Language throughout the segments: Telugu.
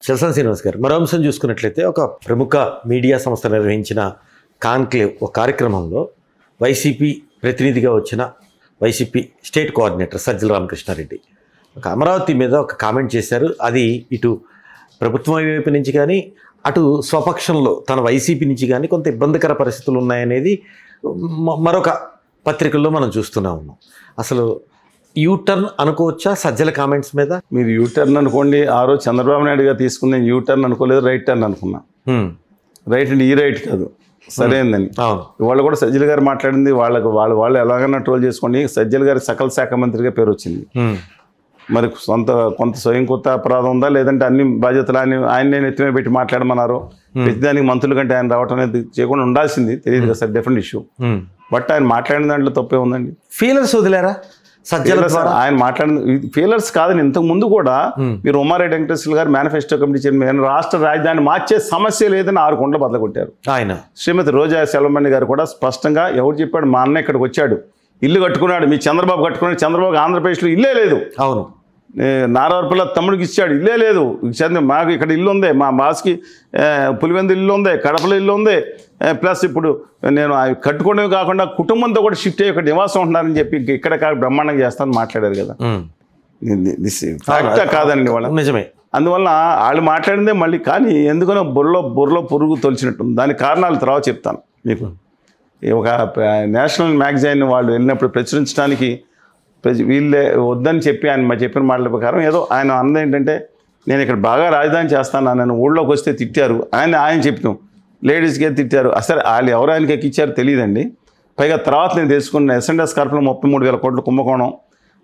చలసాని శ్రీనివాస్ గారు, మరో అంశం చూసుకున్నట్లయితే ఒక ప్రముఖ మీడియా సంస్థ నిర్వహించిన కాన్క్లేవ్ ఒక కార్యక్రమంలో వైసీపీ ప్రతినిధిగా వచ్చిన వైసీపీ స్టేట్ కోఆర్డినేటర్ సజ్జల రామకృష్ణారెడ్డి ఒక అమరావతి మీద ఒక కామెంట్ చేశారు. అది ఇటు ప్రభుత్వం వైపు నుంచి కానీ అటు స్వపక్షంలో తన వైసీపీ నుంచి కానీ కొంత ఇబ్బందికర పరిస్థితులు ఉన్నాయనేది మరొక పత్రికల్లో మనం చూస్తూనే ఉన్నాం. అసలు యూటర్న్ అనుకోవచ్చా సజ్జల కామెంట్స్ మీద? మీరు యూటర్న్ అనుకోండి, ఆ రోజు చంద్రబాబు నాయుడు గారు తీసుకున్న యూటర్న్ అనుకోలేదు, రైట్ టర్న్ అనుకున్నా. రైట్ అంటే ఈ రైట్ కాదు, సరైనదని. వాళ్ళు కూడా సజ్జల గారు మాట్లాడింది వాళ్ళు ఎలాగైనా ట్రోల్ చేసుకోండి, సజ్జల గారి సకల శాఖ మంత్రిగా పేరు వచ్చింది. మరి కొంత స్వయం కొత్త అపరాధం ఉందా, లేదంటే అన్ని బాధ్యతలు ఆయన నేను ఎత్తిమే పెట్టి మాట్లాడమన్నారు. ప్రతిదానికి మంత్రుల కంటే ఆయన రావటం అనేది చేయకుండా ఉండాల్సింది, తెలియదు కదా సార్, డిఫరెంట్ ఇష్యూ. బట్ ఆయన మాట్లాడిన దాంట్లో తప్పే ఉందండి. ఫీలర్స్ వదిలేరా సజ్జల? ఆయన మాట్లాడిన ఫీలర్స్ కాదని ఇంతకు ముందు కూడా మీరు ఉమారెడ్డి వెంకటేశ్వర గారు మేనిఫెస్టో కమిటీ చైర్మన్, రాష్ట్ర రాజధాని మార్చే సమస్య లేదని 6 కొండలు బదలగొట్టారు ఆయన. శ్రీమతి రోజా సెల్వమణి గారు కూడా స్పష్టంగా ఎవరు చెప్పాడు, మా అన్న ఇక్కడికి వచ్చాడు, ఇల్లు కట్టుకున్నాడు, మీ చంద్రబాబు కట్టుకున్నాడు, చంద్రబాబు ఆంధ్రప్రదేశ్లో ఇల్లే లేదు. అవును, నారాయణపల్లి తమ్ముడికి ఇచ్చాడు, ఇల్లే లేదు. మాకు ఇక్కడ ఇల్లు ఉంది, మా బాస్కి పులివెందు ఇల్లు ఉంది, కడపలో ఇల్లు ఉంది, ప్లస్ ఇప్పుడు నేను కట్టుకోవడమే కాకుండా కుటుంబంతో కూడా షిఫ్ట్ అయ్యి ఇక్కడ నివాసం ఉంటున్నారని చెప్పి ఇక్కడ బ్రహ్మాండంగా చేస్తానని మాట్లాడారు కదా. ఫ్యాక్టా కాదండి వాళ్ళ, నిజమే. అందువల్ల వాళ్ళు మాట్లాడిందే మళ్ళీ, కానీ ఎందుకనో బుర్రలో పురుగు తొలిచినట్టు. దానికి కారణాలు తర్వాత చెప్తాను మీకు. ఒక నేషనల్ మ్యాగజైన్ వాళ్ళు వెళ్ళినప్పుడు ప్రచురించడానికి వీళ్ళే వద్దని చెప్పి ఆయన చెప్పిన మాటల ప్రకారం ఏదో ఆయన అన్నది ఏంటంటే, నేను ఇక్కడ బాగా రాజధాని చేస్తాను, నన్ను ఊళ్ళోకి వస్తే తిట్టారు ఆయన చెప్పినాం, లేడీస్కే తిట్టారు. అసలు వాళ్ళు ఎవరు ఆయనకి ఎక్కిచ్చారో తెలియదండి. పైగా తర్వాత నేను తెలుసుకున్న ఎస్ఎండ్ఎస్ కార్పొరేషన్ 33,000 కోట్ల కుంభకోణం,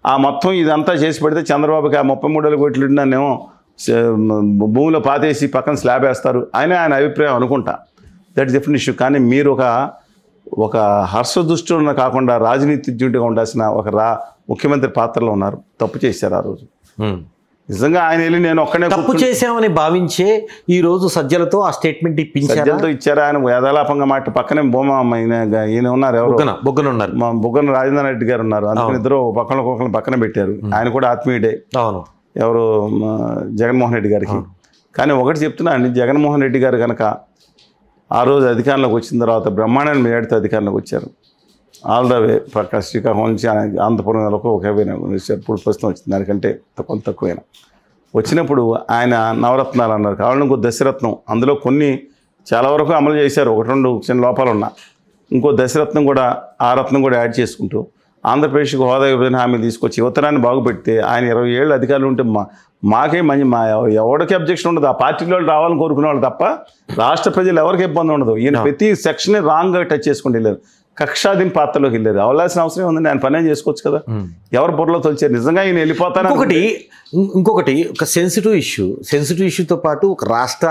ఆ మొత్తం ఇదంతా చేసి పెడితే చంద్రబాబుకి ఆ 33,000 కోట్లు నన్నేమో భూమిలో పాతేసి పక్కన స్లాబ్ వేస్తారు ఆయన అభిప్రాయం అనుకుంటా. That different issue. కానీ మీరు ఒక హర్షదుష్టులను కాకుండా రాజనీతిజ్ఞుడిగా ఉండాల్సిన ఒక ముఖ్యమంత్రి పాత్రలో ఉన్నారు. తప్పు చేశారు ఆ రోజు. నిజంగా ఆయన వెళ్ళి నేను ఒక్కనే తప్పు చేశామని భావించే ఈ రోజు సజ్జలతో ఆ స్టేట్మెంట్ సజ్జలతో ఇచ్చారు. ఆయన యథాలాపంగా మాట పక్కనే ఈయన ఉన్నారు, ఎవరు బుగ్గన రాజేంద్ర రెడ్డి గారు ఉన్నారు. అందుకని ఇద్దరు పక్కన పెట్టారు. ఆయన కూడా ఆత్మీయుడే. అవును, ఎవరు జగన్మోహన్ రెడ్డి గారికి. కానీ ఒకటి చెప్తున్నా అండి, జగన్మోహన్ రెడ్డి గారు కనుక ఆ రోజు అధికారంలోకి వచ్చిన తర్వాత బ్రహ్మాండమైన మేడితో అధికారంలోకి వచ్చారు. ఆల్ ద వే పక్క శ్రీకాకుళం నుంచి ఆంధ్రపురం వరకు ఒకే ఇప్పుడు ప్రస్తుతం వచ్చింది, దానికంటే కొంత తక్కువైనా. వచ్చినప్పుడు ఆయన నవరత్నాలు అన్నారు, కావాలని ఇంకో దశరత్నం, అందులో కొన్ని చాలా వరకు అమలు చేశారు, 1-2 చిన్న లోపాలు ఉన్నా. ఇంకో దశరత్నం కూడా, ఆ రత్నం కూడా యాడ్ చేసుకుంటూ ఆంధ్రప్రదేశ్కి హోదా విభజన హామీలు తీసుకొచ్చి యువతరాన్ని బాగుపెడితే ఆయన 20 ఏళ్ళు అధికారులు ఉంటే మాకే ఎవరికి అబ్జెక్షన్ ఉండదు. ఆ పార్టీలో రావాలని కోరుకునే వాళ్ళు తప్ప రాష్ట్ర ప్రజలు ఎవరికి ఇబ్బంది ఉండదు. ఈయన ప్రతి సెక్షన్ రాంగ్గా టచ్ చేసుకుంటూ వెళ్ళారు, కక్షాదిని పాత్రలోకి వెళ్ళారు. అవలాల్సిన అవసరం ఉందండి, ఆయన పని చేసుకోవచ్చు కదా. ఎవరు బుర్రలో తొలిచారు నిజంగా ఈయన వెళ్ళిపోతారు. ఇంకొకటి ఒక సెన్సిటివ్ ఇష్యూతో పాటు ఒక రాష్ట్ర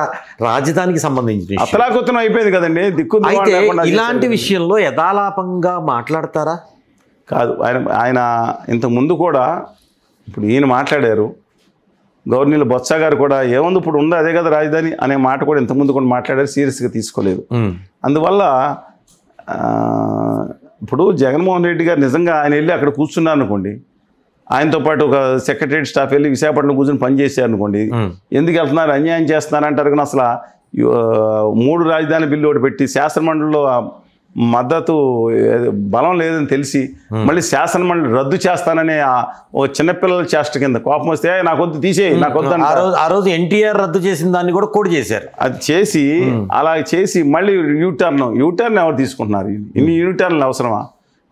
రాజధానికి సంబంధించిన అతలాకుతనం అయిపోయింది కదండి. ఇలాంటి విషయంలో యథాలాపంగా మాట్లాడతారా? కాదు, ఆయన ఇంతకు ముందు కూడా ఇప్పుడు ఈయన మాట్లాడారు, గవర్నర్లు బొత్స గారు కూడా ఏముంది ఇప్పుడు ఉంది అదే కదా రాజధాని అనే మాట కూడా ఇంతకుముందు కూడా మాట్లాడారు, సీరియస్గా తీసుకోలేదు. అందువల్ల ఇప్పుడు జగన్మోహన్ రెడ్డి గారు నిజంగా ఆయన వెళ్ళి అక్కడ కూర్చున్నారు అనుకోండి, ఆయనతో పాటు ఒక సెక్రటరీ స్టాఫ్ వెళ్ళి విశాఖపట్నం కూర్చొని పనిచేశారు అనుకోండి, ఎందుకు వెళ్తున్నారు, అన్యాయం చేస్తున్నారు అంటారు. కానీ అసలు 3 రాజధాని బిల్లు ఒకటి పెట్టి శాసనమండలిలో మద్దతు బలం లేదని తెలిసి మళ్ళీ శాసనమండలి రద్దు చేస్తాననే ఓ చిన్నపిల్లల చేష్ట కింద కోపం వస్తే నాకొద్దు తీసేయి, నాకొద్దు. ఆ రోజు ఎన్టీఆర్ రద్దు చేసిన దాన్ని కూడా కోడ్ చేశారు. అది చేసి అలా చేసి మళ్ళీ యూటర్న్ ఎవరు తీసుకుంటున్నారు? ఇన్ని యూటర్న్లు అవసరమా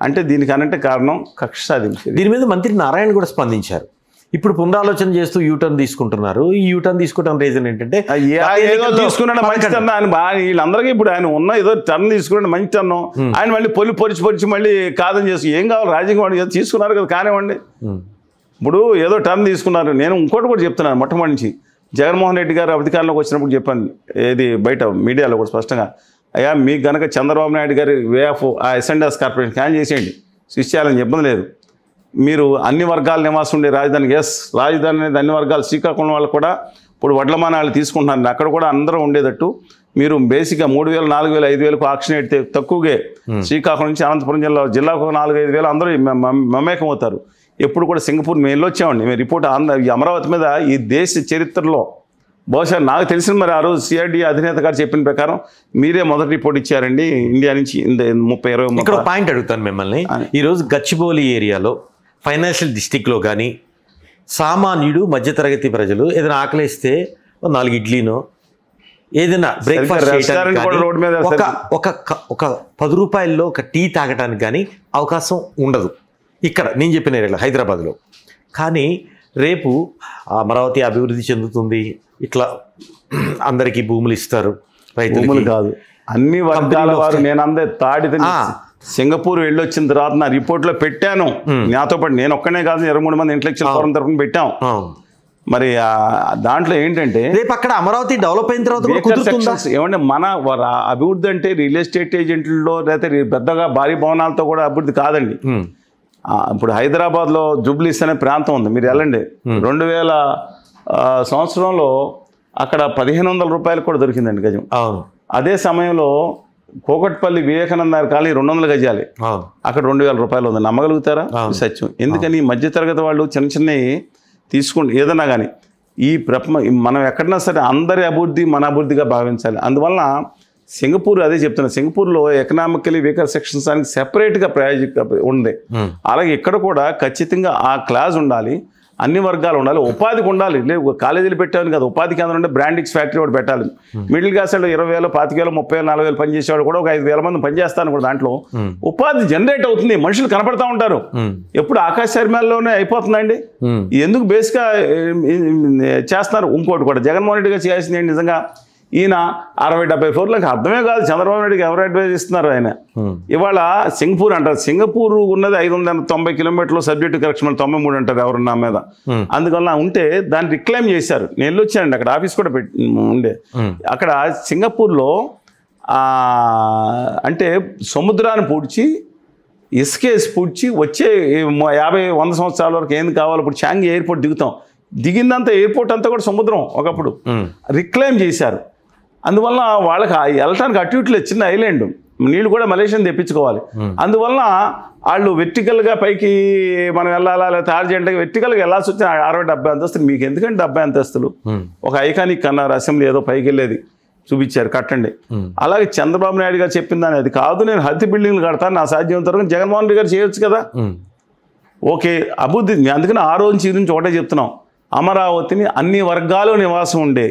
అంటే దీనికి అనంటే కారణం కక్ష సాధించారు. దీని మీద మంత్రి నారాయణ కూడా స్పందించారు. ఇప్పుడు పునరాలోచన చేస్తూ యూటర్న్ తీసుకుంటున్నారు. ఈ యూటర్న్ తీసుకోవడం రీజన్ ఏంటంటే ఏదో తీసుకున్నాడు మంచి టర్న్ ఆయన వీళ్ళందరికీ ఇప్పుడు ఆయన ఉన్న ఏదో టర్న్ తీసుకున్నాడు మంచి టర్న్, ఆయన మళ్ళీ పొరిచి మళ్ళీ కాదని చేసి ఏం కావాలి రాజకీయ ఏదో తీసుకున్నారు కదా కానివ్వండి. ఇప్పుడు ఏదో టర్న్ తీసుకున్నారు. నేను ఇంకోటి కూడా చెప్తున్నాను, మొట్టమొదటి నుంచి జగన్మోహన్ రెడ్డి గారు అధికారంలోకి వచ్చినప్పుడు చెప్పాను, ఏది బయట మీడియాలో కూడా స్పష్టంగా, అయ్యా మీకు కనుక చంద్రబాబు నాయుడు గారి వే ఆఫ్ ఆ ఎస్ఎండ్ఎస్ కార్పొరేషన్ క్యాన్ చేసేయండి, స్విచ్ చేయాలని ఇబ్బంది లేదు. మీరు అన్ని వర్గాల నివాసం ఉండే రాజధాని, రాజధాని అనేది అన్ని వర్గాలు, శ్రీకాకుళం వాళ్ళు కూడా ఇప్పుడు వడ్లమానాలు తీసుకుంటున్నారు, అక్కడ కూడా అందరూ ఉండేటట్టు మీరు బేసిక్గా 3,000, 4,000, 5,000కు ఆక్షన్ అయితే తక్కువగా శ్రీకాకుళం నుంచి అనంతపురం జిల్లాకు 4,000-5,000 అందరూ మమేకం అవుతారు. ఎప్పుడు కూడా సింగపూర్ మేము వెళ్ళొచ్చామండి, మేము రిపోర్ట్ అమరావతి మీద ఈ దేశ చరిత్రలో బహుశా నాకు తెలిసిన మరి ఆ రోజు సిఆర్డీ అధినేత గారు చెప్పిన ప్రకారం మీరే మొదటి రిపోర్ట్ ఇచ్చారండి ఇండియా నుంచి 30-20. ఇక్కడ పాయింట్ అడుగుతాను మిమ్మల్ని. ఈరోజు గచ్చిబౌలి ఏరియాలో ఫైనాన్షియల్ డిస్ట్రిక్ట్లో కానీ సామాన్యుడు మధ్యతరగతి ప్రజలు ఏదైనా ఆకలిస్తే 4 ఇడ్లీనో ఏదైనా బ్రేక్ఫాస్ట్ ఒక 10 రూపాయల్లో ఒక టీ తాగడానికి కానీ అవకాశం ఉండదు ఇక్కడ నేను చెప్పిన ఏరియాలో హైదరాబాద్లో. కానీ రేపు అమరావతి అభివృద్ధి చెందుతుంది, ఇట్లా అందరికీ భూములు ఇస్తారు, రైతులు కాదు అన్ని వర్గాల వారు. నేను అందే తాడితే సింగపూర్ వెళ్ళొచ్చిన తర్వాత నా రిపోర్ట్లో పెట్టాను, నాతో పాటు నేను ఒక్కనే కాదు 23 మంది ఇంటలెక్చువల్ ఫోరం తరఫున పెట్టాం. మరి దాంట్లో ఏంటంటే రేపు అక్కడ అమరావతి డెవలప్ అయిన తర్వాత ఏమంటే మన అభివృద్ధి అంటే రియల్ ఎస్టేట్ ఏజెంట్లలో లేకపోతే పెద్దగా భారీ భవనాలతో కూడా అభివృద్ధి కాదండి. ఇప్పుడు హైదరాబాద్లో జూబ్లీస్ అనే ప్రాంతం ఉంది, మీరు వెళ్ళండి. 2000 సంవత్సరంలో అక్కడ 1500 రూపాయలు కూడా దొరికిందండి గజం. అదే సమయంలో కోకట్పల్లి వివేకానంద కాలనీ 200 గజాలి, అక్కడ 2000 రూపాయలు ఉంది. నమ్మగలుగుతారా? సత్యం. ఎందుకని మధ్యతరగతి వాళ్ళు చిన్న చిన్నవి తీసుకుంటే ఏదన్నా కానీ ఈ మనం ఎక్కడన్నా సరే అందరి అభివృద్ధి మన అభివృద్ధిగా భావించాలి. అందువలన సింగపూర్ అదే చెప్తున్నా, సింగపూర్లో ఎకనామికలీ వీకర్ సెక్షన్స్ అని సెపరేట్గా ప్రాయోజిక ఉంది. అలాగే ఇక్కడ కూడా ఖచ్చితంగా ఆ క్లాస్ ఉండాలి, అన్ని వర్గాలు ఉండాలి, ఉపాధికి ఉండాలి. లేదు కాలేజీలు పెట్టాను కదా, ఉపాధి కేంద్రం ఉంటే బ్రాండిక్స్ ఫ్యాక్టరీ ఒకటి పెట్టాలి. మిడిల్ క్లాస్ వాళ్ళు 20,000, 25,000, 30,000, 40,000 పనిచేసేవాడు కూడా ఒక 5,000 మంది పనిచేస్తాను కూడా. దాంట్లో ఉపాధి జనరేట్ అవుతుంది, మనుషులు కనపడతా ఉంటారు. ఎప్పుడు ఆకాశ శర్మల్లోనే అయిపోతుందండి, ఎందుకు బేస్గా చేస్తున్నారు. ఇంకోటి కూడా జగన్మోహన్ రెడ్డి గారు చేయాల్సింది ఏంటి, నిజంగా ఈయన 60-70 ఫ్లోర్లకు అర్థమే కాదు చంద్రబాబు నాయుడుకి ఎవరు అడ్వైజ్ ఇస్తున్నారు ఆయన. ఇవాళ సింగపూర్ అంటారు, సింగపూర్ ఉన్నది 590 కిలోమీటర్లు, సబ్జెక్టు కరెక్షన్ 93 అంటారు ఎవరున్నా మీద. అందువల్ల ఉంటే దాన్ని రిక్లైమ్ చేశారు. నేను వెళ్ళొచ్చానండి, అక్కడ ఆఫీస్ కూడా ఉండే. అక్కడ సింగపూర్లో అంటే సముద్రాన్ని పూడ్చి ఇసుకేసి పూడ్చి వచ్చే 50-100 సంవత్సరాల వరకు ఏంది కావాలి. ఇప్పుడు చాంగి ఎయిర్పోర్ట్ దిగుతాం, దిగిందంతా ఎయిర్పోర్ట్ అంతా కూడా సముద్రం ఒకప్పుడు రిక్లైమ్ చేశారు. అందువల్ల వాళ్ళకి వెళ్ళటానికి అటు ఇటులో చిన్న ఐలాండ్, నీళ్ళు కూడా మలేషియా తెప్పించుకోవాలి. అందువల్ల వాళ్ళు వెర్టికల్గా పైకి మనం వెళ్ళాలా, లేకపోతే ఆర్జెంట్గా వెర్టికల్గా వెళ్ళాల్సి వచ్చిన 60-70 అంతస్తులు. మీకు ఎందుకంటే 70 అంతస్తులు ఒక ఐకానిక్ అన్నారు, అసెంబ్లీ ఏదో పైకి వెళ్ళేది చూపించారు, కట్టండి. అలాగే చంద్రబాబు నాయుడు గారు చెప్పిందని అది కాదు, నేను హెల్త్ బిల్డింగ్లు కడతాను, నా సాధ్యం వరకు జగన్మోహన్ రెడ్డి గారు చేయొచ్చు కదా. ఓకే అభివృద్ధి. అందుకని ఆ రోజు నుంచి ఒకటే చెప్తున్నాం, అమరావతిని అన్ని వర్గాలు నివాసం ఉండే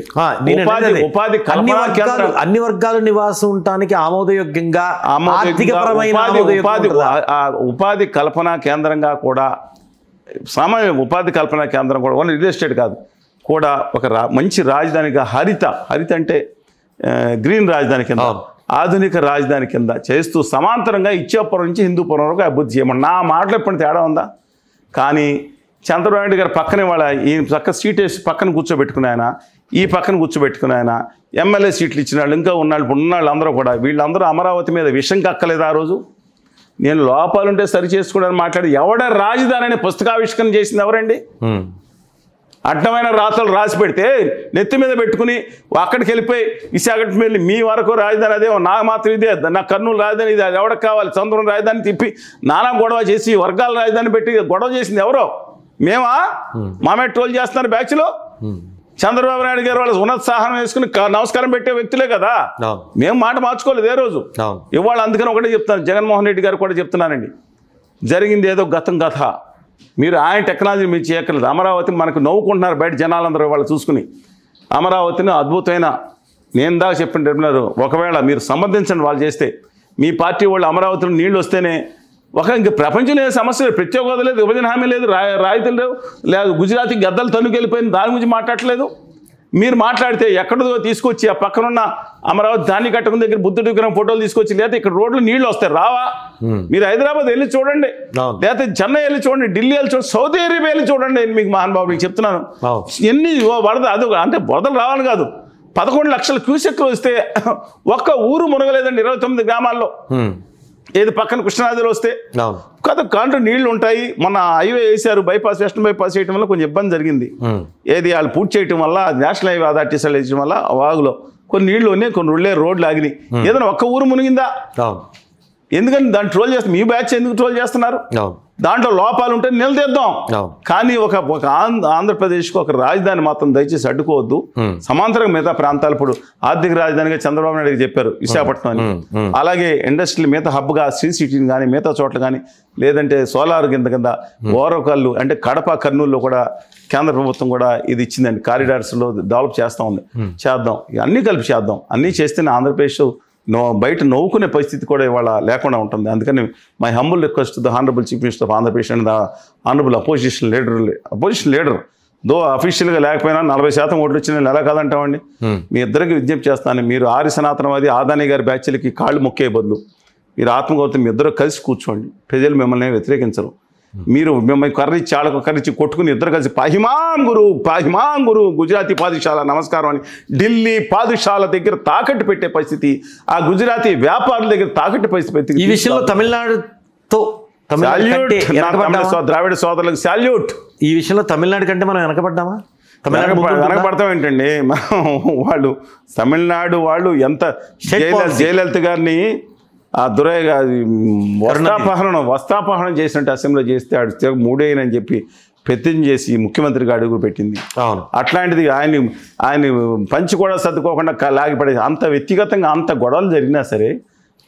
ఉపాధి అన్ని వర్గాలు నివాసం ఉండటానికి ఆమోదయోగ్యంగా ఉపాధి కల్పన కేంద్రంగా కూడా, సామాన్య ఉపాధి కల్పన కేంద్రం కూడా, ఓన్లీ రియల్ ఎస్టేట్ కాదు కూడా ఒక మంచి రాజధానిగా హరిత అంటే గ్రీన్ రాజధాని కింద, ఆధునిక రాజధాని కింద చేస్తూ సమాంతరంగా ఇచ్చాపురం నుంచి హిందూపురం వరకు అభివృద్ధి చేయమని. నా మాటలు ఎప్పుడు తేడా ఉందా? కానీ చంద్రబాబు నాయుడు గారు పక్కనే వాళ్ళ ఈ పక్క సీట్ వేసి పక్కన కూర్చోబెట్టుకుని ఆయన, ఈ పక్కన కూర్చోబెట్టుకుని ఆయన ఎమ్మెల్యే సీట్లు ఇచ్చిన వాళ్ళు, ఇంకా ఉన్నాళ్ళు అందరూ కూడా, వీళ్ళందరూ అమరావతి మీద విషం కక్కలేదు. ఆ రోజు నేను లోపాలుంటే సరి చేసుకోవడానికి మాట్లాడి ఎవడ రాజధాని అనే పుస్తకావిష్కరణ చేసింది ఎవరండి? అడ్డమైన రాతలు రాసి పెడితే నెత్తి మీద పెట్టుకుని అక్కడికి వెళ్ళిపోయి విశాఖపట్నం వెళ్ళి మీ వరకు రాజధాని అదే, నాకు మాత్రం ఇదే, నా కర్నూలు రాజధాని ఇది, అది ఎవరికి కావాలి, చంద్రం రాజధాని తిప్పి నానా గొడవ చేసి వర్గాల రాజధాని పెట్టి గొడవ చేసింది ఎవరో? మేమా? మామే ట్రోల్ చేస్తున్నారు బ్యాచ్లో. చంద్రబాబు నాయుడు గారు వాళ్ళు ఉన్నత్సాహనం వేసుకుని నమస్కారం పెట్టే వ్యక్తులే కదా. మేము మాట మార్చుకోలేదు ఏ రోజు. ఇవాళ అందుకని ఒకటే చెప్తాను, జగన్మోహన్ రెడ్డి గారు కూడా చెప్తున్నానండి, జరిగింది ఏదో గతం కథ, మీరు ఆయన టెక్నాలజీ మీరు చేయక్కర్లేదు. అమరావతి మనకు నవ్వుకుంటున్నారు బయట జనాలందరూ వాళ్ళు చూసుకుని. అమరావతిని అద్భుతమైన, నేను దాకా చెప్పినారు, ఒకవేళ మీరు సమర్థించండి వాళ్ళు చేస్తే, మీ పార్టీ వాళ్ళు అమరావతిలో నీళ్ళు వస్తేనే ఇంక ప్రపంచంలో ఏ సమస్య లేదు, ప్రత్యేక హోదా లేదు, విభజన హామీ లేదు, రాయితీలు లేవు, లేదు గుజరాతీ గద్దలు తనుకెళ్ళిపోయింది, దాని గురించి మాట్లాడట్లేదు. మీరు మాట్లాడితే ఎక్కడో తీసుకొచ్చి ఆ పక్కనున్న అమరావతి ధాన్య కట్టకం దగ్గర బుద్ధుడి విగ్రహం ఫోటోలు తీసుకొచ్చి, లేకపోతే ఇక్కడ రోడ్లు నీళ్లు వస్తాయి రావా? మీరు హైదరాబాద్ వెళ్ళి చూడండి, లేకపోతే చెన్నై వెళ్ళి చూడండి, ఢిల్లీ వెళ్ళి చూడండి, సౌదీ అరేబియా వెళ్ళి చూడండి. మీకు మహానుభావుడు మీకు చెప్తున్నాను, ఎన్ని వరద, అది అంటే వరదలు రావాలి కాదు, 11 లక్షల క్యూసెక్లు వస్తే ఒక్క ఊరు మునగలేదండి 29 గ్రామాల్లో. ఏది పక్కన కృష్ణానదిలో వస్తే కదా కాంటూ నీళ్లు ఉంటాయి. మొన్న హైవే వేసారు, బైపాస్, వెస్టర్న్ బైపాస్ చేయడం వల్ల కొంచెం ఇబ్బంది జరిగింది. ఏది వాళ్ళు పూర్తి చేయడం వల్ల, నేషనల్ హైవే అథారిటీస్ వేయడం వల్ల వాగులో కొన్ని నీళ్లు ఉన్నాయి, కొన్ని రోడ్లు ఆగినాయి. ఏదైనా ఒక్క ఊరు మునిగిందా? ఎందుకని దాన్ని ట్రోల్ చేస్తారు? మీ బ్యాచ్ ఎందుకు ట్రోల్ చేస్తున్నారు? దాంట్లో లోపాలు ఉంటే నిలదీద్దాం. కానీ ఒక ఆంధ్రప్రదేశ్కి ఒక రాజధాని మాత్రం దయచేసి అడ్డుకోవద్దు. సమాంతరంగా మిగతా ప్రాంతాలు ఇప్పుడు ఆర్థిక రాజధానిగా చంద్రబాబు నాయుడు చెప్పారు విశాఖపట్నం అని. అలాగే ఇండస్ట్రియల్ మిగతా హబ్గా శ్రీ సిటీని కానీ మిగతా చోట్ల కానీ లేదంటే సోలార్ కింద ఓరకల్లు అంటే కడప కర్నూలులో కూడా కేంద్ర ప్రభుత్వం కూడా ఇది ఇచ్చిందండి. కారిడార్స్లో డెవలప్ చేస్తూ ఉంది. చేద్దాం, అన్నీ కలిపి చేద్దాం. అన్నీ చేస్తేనే ఆంధ్రప్రదేశ్ బయట నవ్వుకునే పరిస్థితి కూడా ఇవాళ లేకుండా ఉంటుంది. అందుకని my humble request the honourable chief minister of Andhra Pradesh and the honourable opposition leader దో అఫీషియల్గా లేకపోయినా 40% ఓట్లు వచ్చిన ఎలా కాదంటామండి. మీ ఇద్దరికి విజ్ఞప్తి చేస్తాను, మీరు ఆర్య సనాతనవాది అదానీ గారి బ్యాచ్లకి కాళ్ళు మొక్కే బదులు మీరు ఆత్మగౌరవం మీ ఇద్దరు కలిసి కూర్చోండి. ప్రజలు మిమ్మల్ని వ్యతిరేకించరు. మీరు మిమ్మల్ని కర్రిచ్చి ఆళ్ళకు కర్రిచ్చి కొట్టుకుని ఇద్దరు కలిసి పాహిమాం గురు గుజరాతీ పాదుషాల నమస్కారం అని ఢిల్లీ పాదుషాల దగ్గర తాకట్టు పెట్టే పరిస్థితి, ఆ గుజరాతీ వ్యాపారుల దగ్గర తాకట్టు పరిస్థితి. ఈ విషయంలో తమిళనాడుతో ద్రావిడ సోదరులకు సాల్యూట్. ఈ విషయంలో తమిళనాడు కంటే మనం వెనకబడ్డామా? వెనకబడతాం ఏంటండి వాళ్ళు తమిళనాడు వాళ్ళు ఎంత జయలలిత గారిని ఆ దురయ్య వస్త్రాపహరణం చేసినట్టు అసెంబ్లీలో చేస్తే ఆడు 3 అని చెప్పి ప్రతిజ్ఞ చేసి ముఖ్యమంత్రికి అడుగు పెట్టింది. అట్లాంటిది ఆయన పంచి కూడా సర్దుకోకుండా లాగిపడే అంత వ్యక్తిగతంగా అంత గొడవలు జరిగినా సరే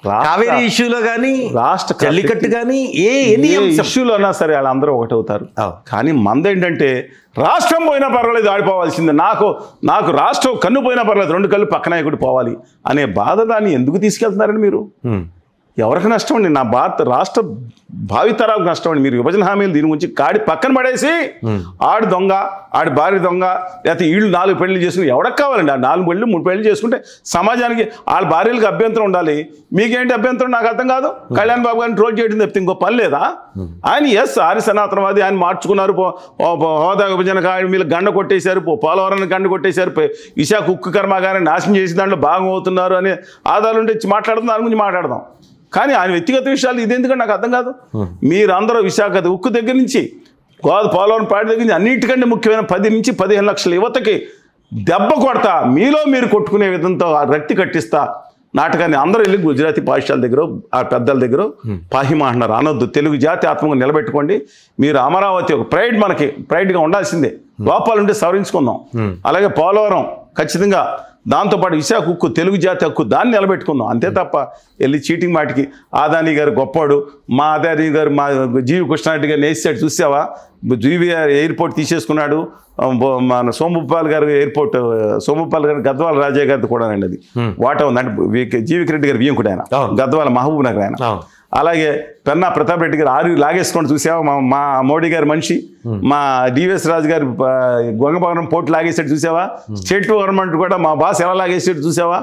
కావేరీ ఇష్యూలో కానీ రాష్ట్ర జల్లికట్టు కానీ ఏ ఇష్యూలో అన్నా సరే వాళ్ళందరూ ఒకటవుతారు. కానీ మందేంటంటే రాష్ట్రం పోయినా పర్వాలేదు ఆడిపోవాల్సిందే, నాకు రాష్ట్రం కన్ను పోయినా పర్వాలేదు 2 కళ్ళు పక్కన ఎక్కడి పోవాలి అనే బాధ. దాన్ని ఎందుకు తీసుకెళ్తున్నారండి మీరు? ఎవరికి నష్టం అండి? నా భారత రాష్ట్ర భావితరాలకు నష్టం అండి. మీరు విభజన హామీలు దీని గురించి కాడి పక్కన పడేసి ఆడు దొంగ, ఆడి భార్య దొంగ, లేకపోతే వీళ్ళు 4 పెళ్లి చేసుకుని ఎవరికి కావాలండి? ఆ 4 పెళ్లి 3 పెళ్లి చేసుకుంటే సమాజానికి వాళ్ళ భార్యలకు అభ్యంతరం ఉండాలి. మీకేంటి అభ్యంతరం నాకు అర్థం కాదు. కళ్యాణ్ బాబు గారిని ట్రోల్ చేయడం తప్పితే ఇంకో పని లేదా? ఆయన ఆర్య సనాతనవాది, ఆయన మార్చుకున్నారు. హోదా విభజన మీరు గండ కొట్టేశారు, పోలవరాన్ని గండ కొట్టేశారు, విశాఖ ఉక్కు కర్మాగారాన్ని నాశనం చేసి దాంట్లో భాగం అవుతున్నారు అనే ఆధారాలు ఉంటే మాట్లాడదాం, దాని గురించి మాట్లాడదాం. కానీ ఆయన వ్యక్తిగత విషయాలు ఇది ఎందుకంటే నాకు అర్థం కాదు. మీరందరూ విశాఖ ఉక్కు దగ్గర నుంచి పోలవరం పాటి దగ్గర నుంచి అన్నిటికంటే ముఖ్యమైన 10 నుంచి 15 లక్షల యువతకి దెబ్బ కొడతా, మీలో మీరు కొట్టుకునే విధంతో రక్తి కట్టిస్తా నాటకాన్ని అందరూ వెళ్ళి గుజరాతీ పాఠశాల దగ్గర ఆ పెద్దల దగ్గర పాహిమా అంటున్నారు. అనొద్దు. తెలుగు జాతి ఆత్మగా నిలబెట్టుకోండి. మీరు అమరావతి ఒక మనకి ప్రైడ్గా ఉండాల్సిందే. లోపాలుంటే సవరించుకుందాం. అలాగే పోలవరం ఖచ్చితంగా, దాంతోపాటు విశాఖ ఉక్కు తెలుగు జాతి హక్కు దాన్ని నిలబెట్టుకుందాం. అంతే తప్ప వెళ్ళి చీటింగ్ మాటికి అదానీ గారు గొప్పాడు, మా అదానీ గారు మా జీవి కృష్ణారెడ్డి గారిని వేసాడు చూసావా, జీవి ఎయిర్పోర్ట్ తీసేసుకున్నాడు, మన సోమభూపాల్ గారు ఎయిర్పోర్ట్, సోమభూపాల్ గారు గద్వాల రాజయ్య గారిది కూడా అండి. అది వాటా ఉంది అంటే జీవికి రెడ్డి గారు వియ్యంకుడు ఆయన, గద్వాల మహబూబ్ నగర్ ఆయన. అలాగే పెన్నా ప్రతాప్ రెడ్డి గారు 6 లాగేసుకొని చూసావా, మా మోడీ గారి మనిషి, మా డివిఎస్ రాజు గారు గొంగపవరం పోర్టు లాగేసాడు చూసావా, స్టేట్ గవర్నమెంట్ కూడా మా బాస్ ఎలా లాగేసాడు చూసావా,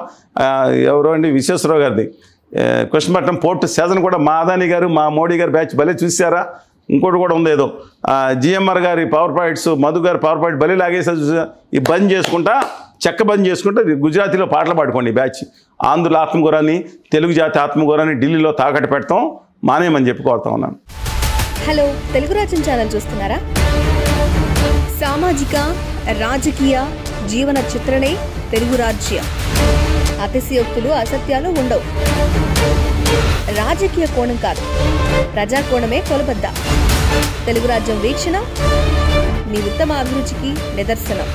ఎవరో అండి విశ్వేశ్వరరావు గారిది కృష్ణపట్నం పోర్టు సీజన్ కూడా మా అదానీ గారు మా మోడీ గారు బ్యాచ్ భలే చూసారా. ఇంకోటి కూడా ఉంది ఏదో జిఎంఆర్ గారి పవర్ పాయింట్స్, మధు గారి పవర్ పాయింట్ భలే లాగేసారు చూసా. ఈ బంద్ చేసుకుంటా బంద్ చేసుకుంటే గుజరాతీలో పాటలు పాడుకోండి. ఈ బ్యాచ్ ఆంధ్రుల ఆత్మగౌరవాన్ని, తెలుగు జాతి ఆత్మగౌరవాన్ని ఢిల్లీలో తాకట్టు పెడతాం, మానేయమని చెప్పి కోరుతా ఉన్నాను. హలో, తెలుగు రాజ్యం ఛానల్ చూస్తున్నారా? సామాజిక రాజకీయ జీవన చిత్రణే తెలుగు రాజ్యం. అతిశయోక్తులు అసత్యాలు ఉండవు. రాజకీయ కోణం కాదు, ప్రజా కోణమే కొలబద్ద. తెలుగు రాజ్యం వీక్షణ మీ ఉత్తమ అభిరుచికి నిదర్శనం.